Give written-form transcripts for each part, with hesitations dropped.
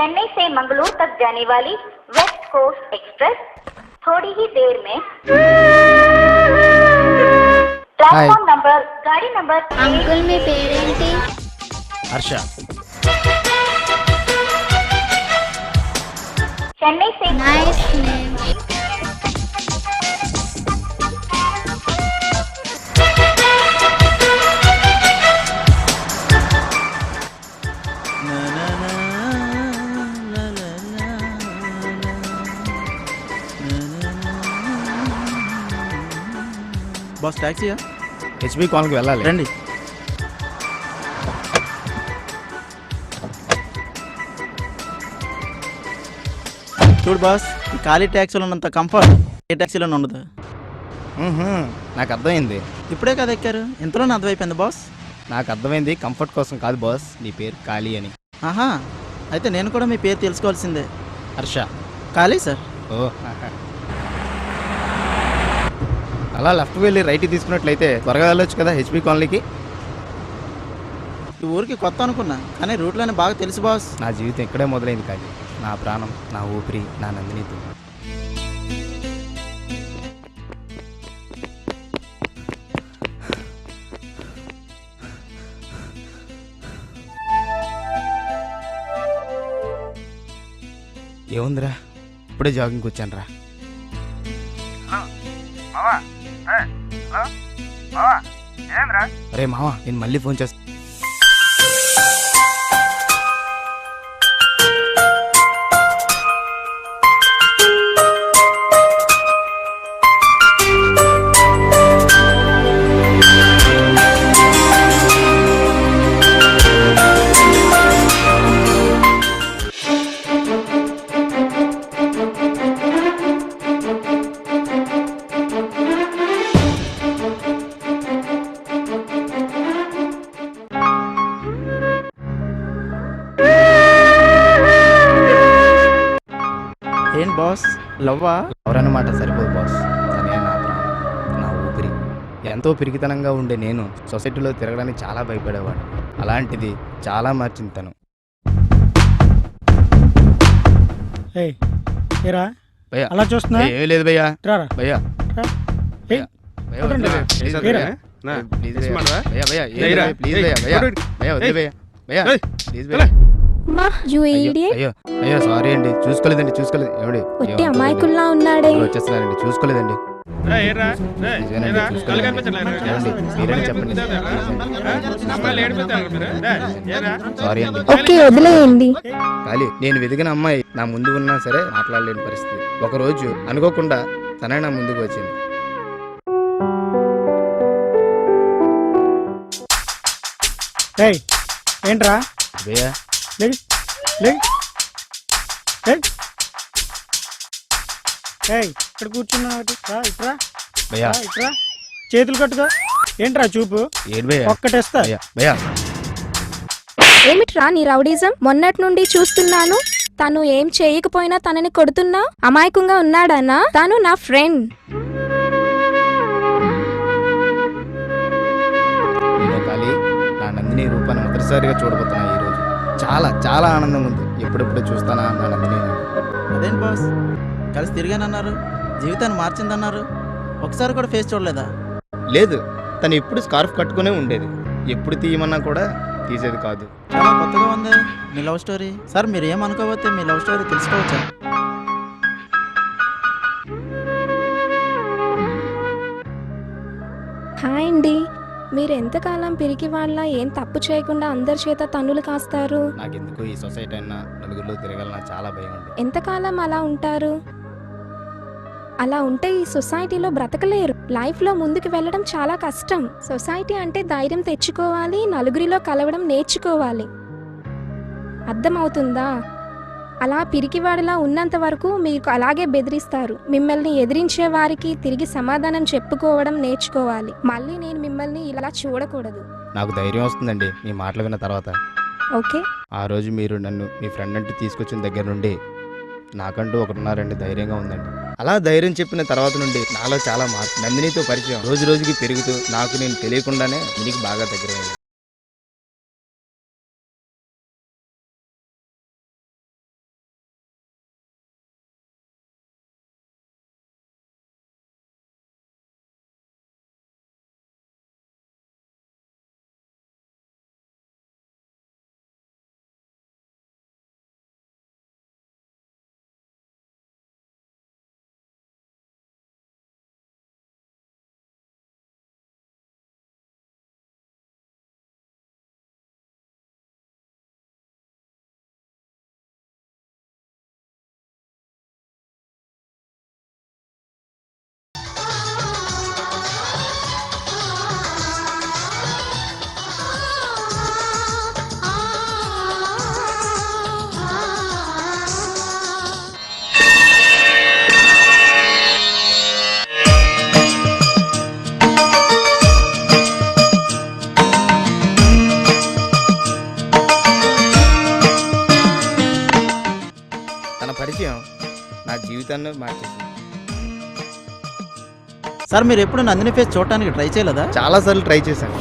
चेन्नई से मंगलूर तक जाने वाली वेस्ट कोस्ट एक्सप्रेस थोड़ी ही देर में प्लेटफॉर्म नंबर गाड़ी नंबर। अंकुल మీ పేరేంటి? హర్ష. चेन्नई से నైస్ నేమ్. బాస్ ట్యాక్సీయా? హెచ్బి కాలనీకి వెళ్ళాలి. రండి. చూడు బాస్, ఈ ఖాళీ ట్యాక్సీలో ఉన్నంత కంఫర్ట్ ఏ ట్యాక్సీలో ఉండదు. నాకు అర్థమైంది. ఇప్పుడే కదా ఎక్కారు, ఇంతలోనే అర్థమైపోయింది బాస్. నాకు అర్థమైంది కంఫర్ట్ కోసం కాదు బాస్, నీ పేరు ఖాళీ అని. ఆహా, అయితే నేను కూడా మీ పేరు తెలుసుకోవాల్సిందే. హర్ష. ఖాళీ సార్. ఓ, అలా లెఫ్ట్ వెళ్ళి రైట్ తీసుకున్నట్లయితే త్వరగా వెళ్ళొచ్చు కదా హెచ్బి కాలనీకి. ఈ ఊరికి కొత్త అనుకున్నా, కానీ రూట్లోనే బాగా తెలుసు బాస్. నా జీవితం ఇక్కడే మొదలైంది కాదు, నా ప్రాణం, నా ఊపిరి, నా నందినితో. ఏముందిరా, ఇప్పుడే జాగింగ్కి వచ్చాను రా. అరే మావా, నేను మళ్ళీ ఫోన్ చేస్తా. ఏం బాస్, లవ్వా? ఎవరన్నమాట సరిపోదు బాస్, తనే నా ప్రాణం, నా ఊపిరి. ఎంతో పిరికితనంగా ఉండే నేను సొసైటీలో తిరగడానికి చాలా భయపడేవాడు. అలాంటిది చాలా మార్చింది తను. భయ్యా అలా చూస్తున్నా ఏమీ లేదు భయ్యా. రారా భయ్యా ఏయ్, కొట్టండి. అయ్యో అయ్యో సారీ అండి, చూసుకోలేదండి. ఏమిటి ఒట్టి అమాయకుల్లా ఉన్నాడే. వచ్చేస్తున్నానండి, చూసుకోలేదండి. చెప్పండి. సారీ అండి. ఓకే, వదిలేయండి. ఖాళీ, నేను వెతికిన అమ్మాయి నా ముందు ఉన్నా సరే మాట్లాడలేని పరిస్థితి. ఒకరోజు అనుకోకుండా తనే నా ముందుకు వచ్చింది. ఏంట్రా భయ్యా ఇక్కడ కూర్చున్నావు, ఇట్రా భయ్యా ఇట్రా, చేతులు కట్టుకో. ఏంట్రా చూపు, ఏంటి భయ్యా? ఒక్కటేస్తా. భయ్యా ఏమిట్రా నీ రౌడీజం? మొన్నటి నుండి చూస్తున్నాను. తను ఏం చేయకపోయినా తనని కొడుతున్నా. అమాయకంగా ఉన్నాడనా? తను నా ఫ్రెండ్. నేను ఖాళీ నా నందిని రూపాన్ని మొదటిసారిగా చూడబోతున్నా ఈరోజు. చాలా చాలా ఆనందంగా ఉంది. ఎప్పుడెప్పుడు చూస్తానా నా నందిని. అదేంటి బాస్, కలిసి తిరిగానన్నారు, జీవితాన్ని మార్చిందన్నారు, ఒకసారి కూడా ఫేస్ చూడలేదా? లేదు, తను ఎప్పుడు స్కార్ఫ్ కట్టుకునే ఉండేది. ఎప్పుడు తీయమన్నా కూడా తీసేది కాదు. చాలా కొత్తగా ఉంది మీ లవ్ స్టోరీ. సార్ మీరు ఏమనుకోకపోతే మీ లవ్ స్టోరీ తెలుసుకోవచ్చా? హాయ్ అండి, మీరు ఎంతకాలం పిరికి వాళ్ళ ఏం తప్పు చేయకుండా అందరి చేత తన్నులు కాస్తారు? నాకెందుకు ఈ సొసైటీ అయినా నలుగురిలో తిరగాలన్నా చాలా భయం ఉంది. ఎంతకాలం అలా ఉంటారు? అలా ఉంటే ఈ సొసైటీలో బ్రతకలేరు. లైఫ్లో ముందుకు వెళ్ళడం చాలా కష్టం. సొసైటీ అంటే ధైర్యం తెచ్చుకోవాలి, నలుగురిలో కలవడం నేర్చుకోవాలి. అర్థమవుతుందా? అలా పిరికివాడిలా ఉన్నంత వరకు మీకు అలాగే బెదిరిస్తారు. మిమ్మల్ని ఎదిరించే వారికి తిరిగి సమాధానం చెప్పుకోవడం నేర్చుకోవాలి. మళ్ళీ నేను మిమ్మల్ని ఇలా చూడకూడదు. నాకు ధైర్యం వస్తుందండి మీ మాటలు విన్న తర్వాత. ఓకే, ఆ రోజు మీరు నన్ను మీ ఫ్రెండ్ అంటూ తీసుకొచ్చిన దగ్గర నుండి నాకంటూ ఒకరున్నారండి ధైర్యంగా ఉందండి. అలా ధైర్యం చెప్పిన తర్వాత నుండి నాలో చాలా మార్పు. నందినితో పరిచయం రోజు రోజుకి పెరుగుతూ నాకు నేను తెలియకుండానే దీనికి బాగా దగ్గర జీవితాన్ని మార్చేసింది. సార్ మీరు ఎప్పుడు నందిని ఫేస్ చూడటానికి ట్రై చేయలేదా? చాలాసార్లు ట్రై చేశాను.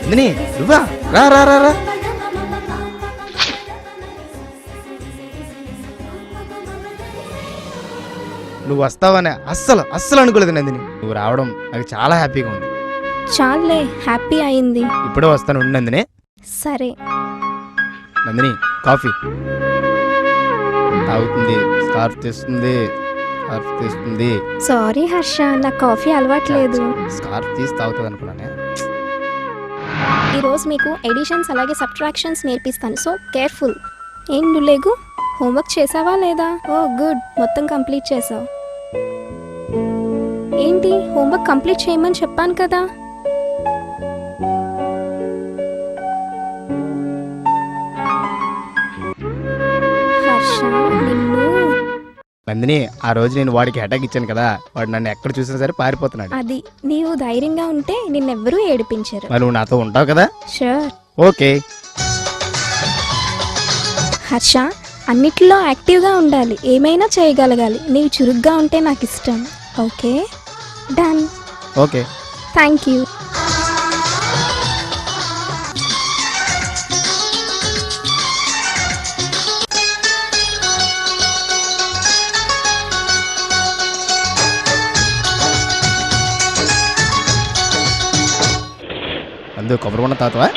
నందిని నువ్వా? రా రా రా రా. నువ్వు వస్తావని అస్సలు అనుకోలేదు నందిని. నువ్వు రావడం నాకు చాలా హ్యాపీగా ఉంది. చాలే, హ్యాపీ అయింది. ఇప్పుడే వస్తాను, ఉండు నందిని. సరే. నందిని కాఫీ తాగుతుంది, స్కార్ఫ్ తీస్తుంది. సారీ హర్ష, నాకు కాఫీ అలవాట్లేదు. స్కార్ఫ్ తీసి తాగుతుంది అనుకున్నానే. ఈరోజు మీకు ఎడిషన్స్ అలాగే సబ్ట్రాక్షన్స్ నేర్పిస్తాను, సో కేర్ఫుల్. ఏం నువ్వు లేగు, హోంవర్క్ చేసావా లేదా? ఓ గుడ్, మొత్తం కంప్లీట్ చేసావు. ఏంటి, హోంవర్క్ కంప్లీట్ చేయమని చెప్పాను కదా. హర్ష నిన్ను. నందిని, ఆ రోజు నేను వాడికి అటాక్ ఇచ్చాను కదా, వాడు నన్ను ఎక్కడ చూసినా సరే పారిపోతున్నాడు. అది నీవు ధైర్యంగా ఉంటే నిన్నెవ్వరూ ఏడిపించరు. మరి నువ్వు నాతో ఉంటావు కదా? షూర్. ఓకే. హర్ష, అన్నిట్లో యాక్టివ్గా ఉండాలి, ఏమైనా చేయగలగాలి. నీవు చురుగ్గా ఉంటే నాకు ఇష్టం. Okay done. Okay, thank you. నందు కొబ్బరి బొండ తాతవా?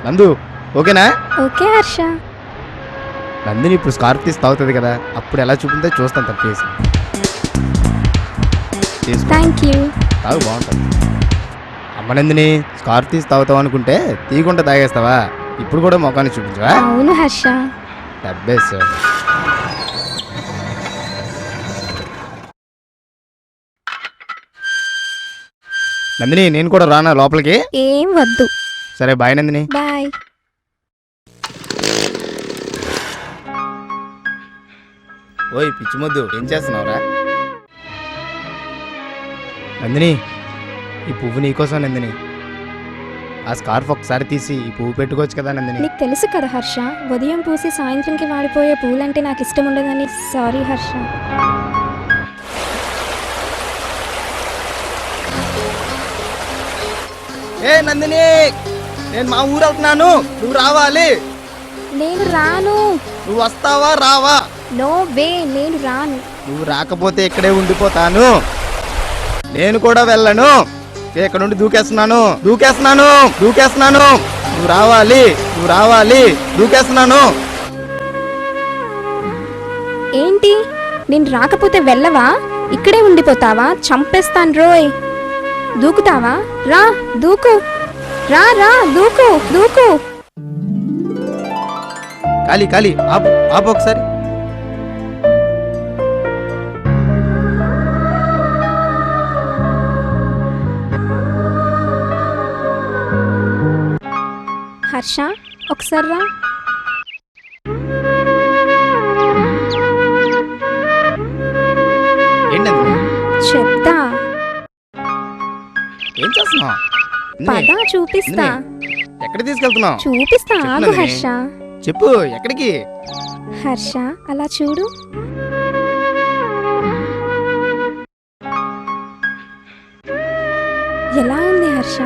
నందు ఓకేనా? ఓకే హర్ష. నందిని ఇప్పుడు స్కార్ఫ్ తీసి తాగుతుంది కదా, అప్పుడు ఎలా చూపిందో చూస్తాను తన ఫేస్. Thank you. తాగు, బాగుంటుంది. అమ్మ నందిని, స్కార్ఫ్ తీసి తాగుతావు అనుకుంటే తీయకుండా తాగేస్తావా? ఇప్పుడు కూడా మొఖాన్ని చూపించవా? అవును హర్ష. డబ్బేస్. నందిని, నేను కూడా రానా లోపలికి? ఏం వద్దు. సరే బాయ్ నందిని. బాయ్. ఓయ్ పిచ్చి మొద్దు, ఏం చేస్తున్నావురా? నందిని, ఈ పువ్వు నీకోసం నందిని. ఆ స్కార్ఫ్ ఒకసారి తీసి ఈ పువ్వు పెట్టుకోవచ్చు కదా నందిని. నీకు తెలుసు కదా హర్ష, ఉదయం పూసి సాయంత్రంకి వాడిపోయే పూలంటే నాకు ఇష్టం ఉండదని. సారీ హర్ష. ఏ నందిని, నేను మా ఊరు వెళ్తున్నాను, నువ్వు రావాలి. నేను రాను. నువ్వు వస్తావా రావా? నో వే, నేను రాను. నువ్వు రాకపోతే ఇక్కడే ఉండిపోతాను. నేను కూడా వెళ్ళను. ఇక్కడ నుండి దూకేస్తున్నాను. నువ్వు రావాలి. దూకేస్తున్నాను. ఏంటి, నేను రాకపోతే వెళ్ళవా? ఇక్కడే ఉండిపోతావా? చంపేస్తాను రోయ్. దూకుతావా? రా దూకు. రా దూకు. ఖాళీ ఆపు ఒకసారి. హర్ష, ఒకసారి రా. ఏంటండి చెప్తా. ఏం చేస్తున్నావు? పద చూపిస్తా. ఎక్కడ తీసుకెళ్తున్నావు? చూపిస్తా, చెప్పు ఆగు నందిని. హర్ష. చెప్పు, ఎక్కడికి? హర్ష అలా చూడు. ఎలా ఉంది హర్ష?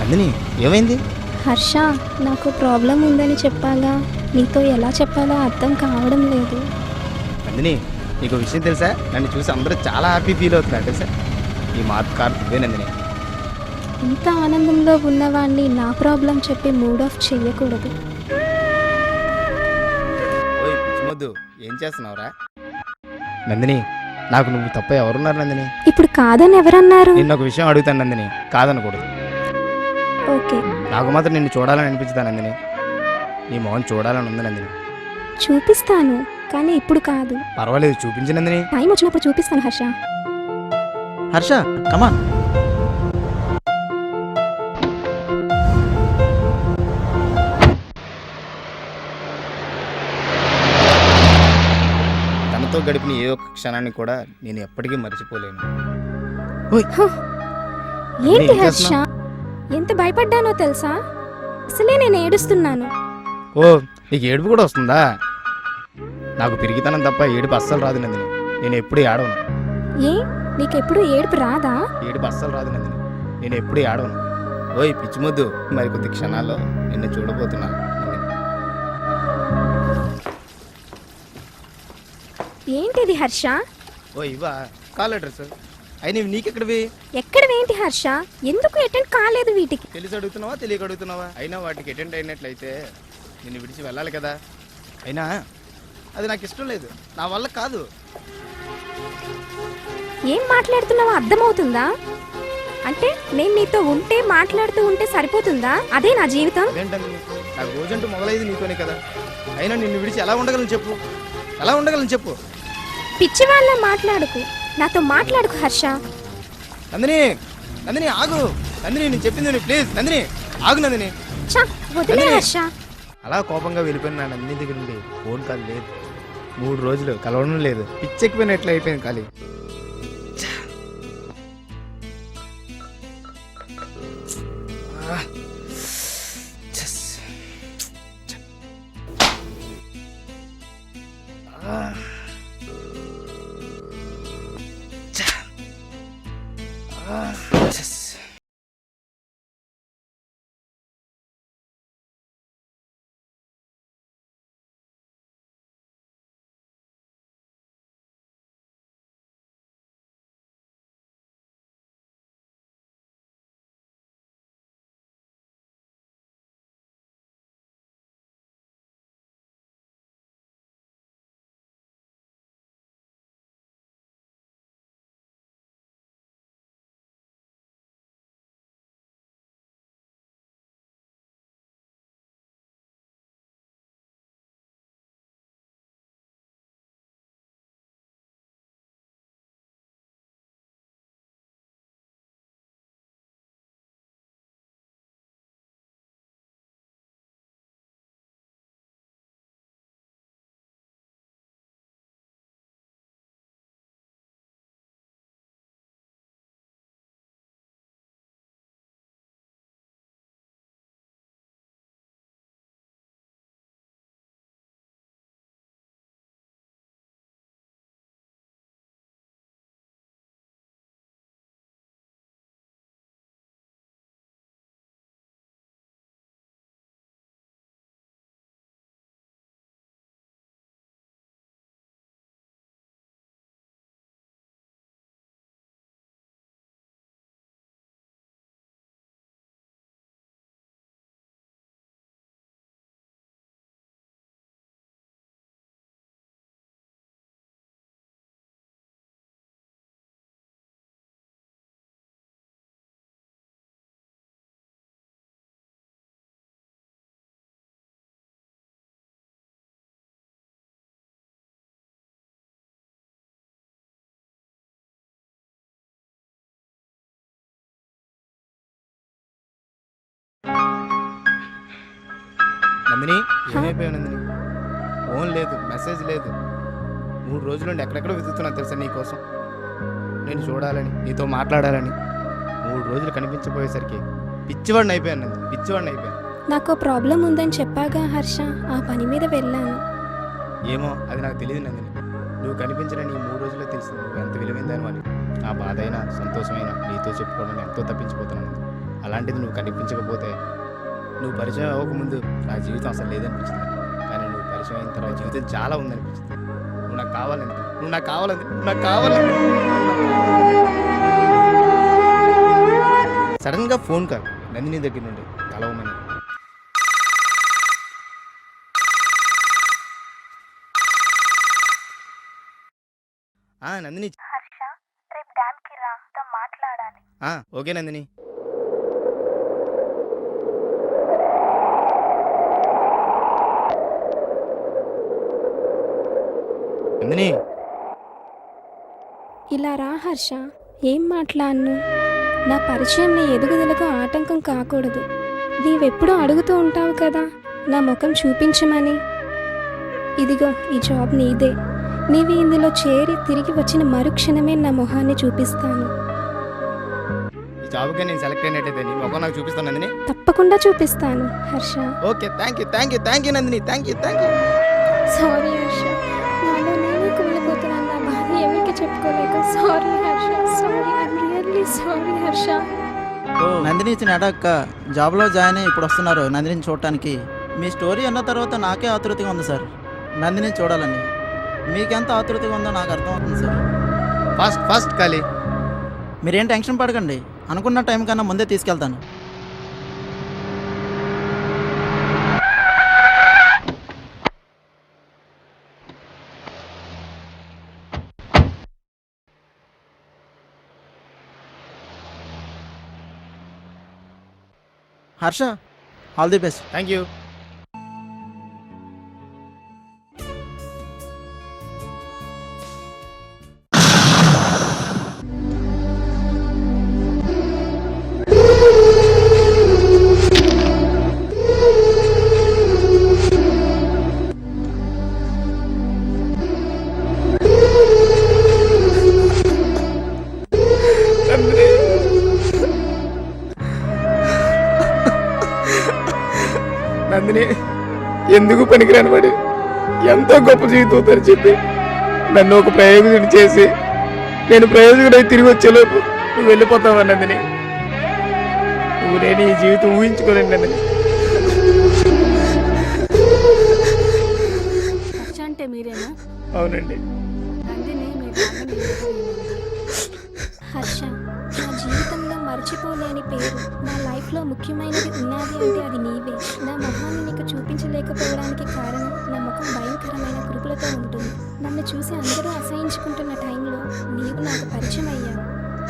నందిని ఏమైంది? హర్ష, నాకు ప్రాబ్లం ఉందని చెప్పాగా, నీతో ఎలా చెప్పాలో అర్థం కావడం లేదు. నందిని నీకు విషయం తెలుసా? నన్ను చూసి అందరూ చాలా హ్యాపీ ఫీల్ అవుతున్నారు తెలుసా? ఈ మార్పు కారణం నువ్వే నందిని. ఇంత ఆనందంలో ఉన్నవాడిని నా ప్రాబ్లం చెప్పి మూడ్ ఆఫ్ చెయ్యకూడదు. ఓయ్ పిచ్చిమొద్దు, ఏం చేస్తున్నావురా? నందిని నాకు నువ్వు తప్ప ఎవరున్నారు నందిని? ఇప్పుడు కాదని ఎవరన్నారు? నిన్న ఒక విషయం అడుగుతాను నందిని, కాదనకూడదు. ఓకే, నాకు మాత్రం నిన్ను చూడాలని అనిపించుతా నందిని. నీ మొహం చూడాలని ఉంది నందిని. చూపిస్తాను, కానీ ఇప్పుడు కాదు. పర్వాలేదు, చూపించు నందిని. టైం వచ్చినప్పుడు చూపిస్తాను హర్ష. హర్ష కమాన్. తనతో గడిపిన ఏ ఒక్క క్షణాన్ని కూడా నేను ఎప్పటికీ మర్చిపోలేను. ఏంటి ఏం హర్ష, ఎంత భయపడ్డానో తెలుసా? అసలే నేను ఏడుస్తున్నాను. ఓ నీకు ఏడుపు కూడా వస్తుందా? నాకు పిరిగితనం తప్ప ఏడుపు అస్సలు రాదు నందిని. నేను ఎప్పుడు ఏడవను. ఏ, నీకెప్పుడు ఏడుపు రాదా? ఏడుపు అస్సలు రాదు నందిని. నేను ఎప్పుడు ఏడవను. ఓయ్ పిచ్చిమొద్దు, మరి కొద్ది క్షణాల్లో నిన్ను చూడబోతున్నా. ఏంటిది హర్ష? ఓ ఇవా కాల్ అడ్రస్ అయినా నీకెక్కడివి? ఎక్కడవేంటి హర్ష? ఎందుకు అటెండ్ కాలేదు వీటికి? తెలిసి అడుగుతున్నావా తెలియక అడుగుతున్నావా? అయినా వాటికి అటెండ్ అయినట్లయితే నిన్ను విడిచి వెళ్ళాలి కదా. అయినా అది నాకు ఇష్టం లేదు, నా వల్ల కాదు. ఏం మాట్లాడుతున్నావో అర్థమవుతుందా? అంటే నేను నీతో ఉంటే మాట్లాడుతూ ఉంటే సరిపోతుందా? అదే నా జీవితం? అదేంటండి, నాకు రోజంటూ మొదలైంది నీతోనే కదా. అయినా నిన్ను విడిచి ఎలా ఉండగలను చెప్పు? ఎలా ఉండగలను చెప్పు? పిచ్చి వాళ్ళ మాట్లాడుకు, నాతో మాట్లాడుకు హర్ష. నందిని నందిని ఆగు. నందిని నేను చెప్పింది నువ్వు ప్లీజ్. నందిని ఆగు. నందిని ఛ, వదిలే నందిని. హర్ష. అలా కోపంగా వెళ్ళిపోయిన నా నందిని దగ్గర నుండి ఫోన్ కాల్ లేదు. 3 రోజులు కలవడం లేదు. పిచ్చెక్కిపోయినట్లు అయిపోయింది ఖాళీ. నందిని ఏమైపోయావు నందిని? ఫోన్ లేదు, మెసేజ్ లేదు. 3 రోజుల నుండి ఎక్కడెక్కడో వెతుకుతున్నా తెలుసా నీకోసం. నేను చూడాలని, నీతో మాట్లాడాలని. 3 రోజులు కనిపించబోయేసరికి పిచ్చివాడిని అయిపోయాను నందిని, పిచ్చివాడిని అయిపోయాను. నాకు ప్రాబ్లం ఉందని చెప్పాగా హర్ష, ఆ పని మీద వెళ్ళాను. ఏమో అది నాకు తెలియదు నందిని. నువ్వు కనిపించని ఈ 3 రోజుల్లో తెలిసింది నువ్వు ఎంత విలువైందని. మరి ఆ బాధ అయినా సంతోషమైనా నీతో చెప్పుకోవడానికి ఎంతో తప్పించిపోతున్నాను. అలాంటిది నువ్వు కనిపించకపోతే, నువ్వు పరిచయం అవ్వకముందు నా జీవితం అసలు లేదనిపించింది. కానీ నువ్వు పరిచయం అయిన తర్వాత జీవితం చాలా ఉందనిపించింది. నువ్వు నాకు కావాలండి, నువ్వు నాకు కావాలండి, నువ్వు నాకు కావాలండి. సడన్గా ఫోన్ కాల్ నందిని దగ్గర నుండి కలవమని. నందిని. ఓకే నందిని. నందిని, ఇలా రా హర్ష. ఏం మాట్లాడను? నా పరిచయం నీ ఎదుగుదలకు ఆటంకం కాకూడదు. నీవెప్పుడూ అడుగుతూ ఉంటావు కదా నా ముఖం చూపించమని. ఇదిగో ఈ జాబ్ నీదే. నీవి ఇందులో చేరి తిరిగి వచ్చిన మరుక్షణమే నా మొహాన్ని చూపిస్తాను. ఈ జాబ్గా నేను సెలెక్ట్ అయినట్టయితే నీ ముఖం నాకు చూపిస్తాను నందిని. తప్పకుండా చూపిస్తాను Harsha. Okay, thank you Nandini, thank you. Sorry Harsha, నాలో నేనే కుమిలిపోతున్నాను. నా బాధ ఎవరికి చెప్పుకోలేక. Sorry Harsha, sorry, I'm really sorry Harsha. Nandini ఇచ్చిన అడక్క జాబ్లో జాయిన్ అయ్యి ఇప్పుడు వస్తున్నారు నందిని చూడటానికి. మీ స్టోరీ అన్న తర్వాత నాకే ఆతృతగా ఉంది సార్ నందిని చూడాలని. మీకెంత ఆతృతగా ఉందో నాకు అర్థమవుతుంది సార్. ఫస్ట్ ఖాళీ. మీరేం టెన్షన్ పడకండి, అనుకున్న టైం కన్నా ముందే తీసుకెళ్తాను. Harsha, all the best. Thank you. Nandini, ఎందుకు పనికిరాని వాడి ఎంతో గొప్ప జీవితం అని చెప్పి నన్ను ఒక ప్రయోజకుడు చేసి నేను ప్రయోజకుడై తిరిగి వచ్చేలోపు నువ్వు వెళ్ళిపోతావా నందిని? నువ్వు నేను ఈ జీవితం ఊహించుకోలేను నందిని. అంటే మీరేనా? అవునండి. హర్ష, నా జీవితంలో మర్చిపోలేని పేరు, నా లైఫ్లో ముఖ్యమైనది ఉన్నది అంటే అది నీవే. నా మొహాన్ని నీకు చూపించలేకపోవడానికి కారణం నా ముఖం భయంకరమైన కురుపులతో ఉంటుంది. నన్ను చూసి అందరూ అసహించుకుంటున్న టైంలో నీవు నాకు పరిచయం అయ్యావు.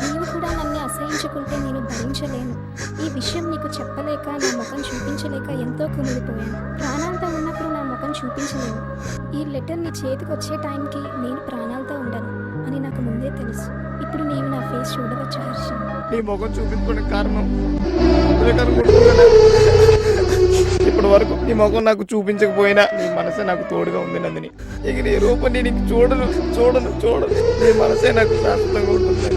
నీవు కూడా నన్ను అసహించుకుంటే నేను భరించలేను. ఈ విషయం నీకు చెప్పలేక, నా ముఖం చూపించలేక ఎంతో కుమిలిపోయాను. ప్రాణాలతో ఉన్నప్పుడు నా ముఖం చూపించలేను. ఈ లెటర్ నీ చేతికి వచ్చే టైంకి నేను ప్రాణాలతో ఉండను అని నాకు ముందే తెలుసు. ఇప్పుడు నీవు నా ఫేస్ చూడవచ్చు హర్ష. నీ ముఖం చూపించుకోవడానికి కారణం అనుకుంటున్నా. ఇప్పటి వరకు నీ ముఖం నాకు చూపించకపోయినా నీ మనసే నాకు తోడుగా ఉంది నందిని. ఇక నీ రూపం నేను చూడను. నీ మనసే నాకు శాశ్వతంగా ఉంటుంది.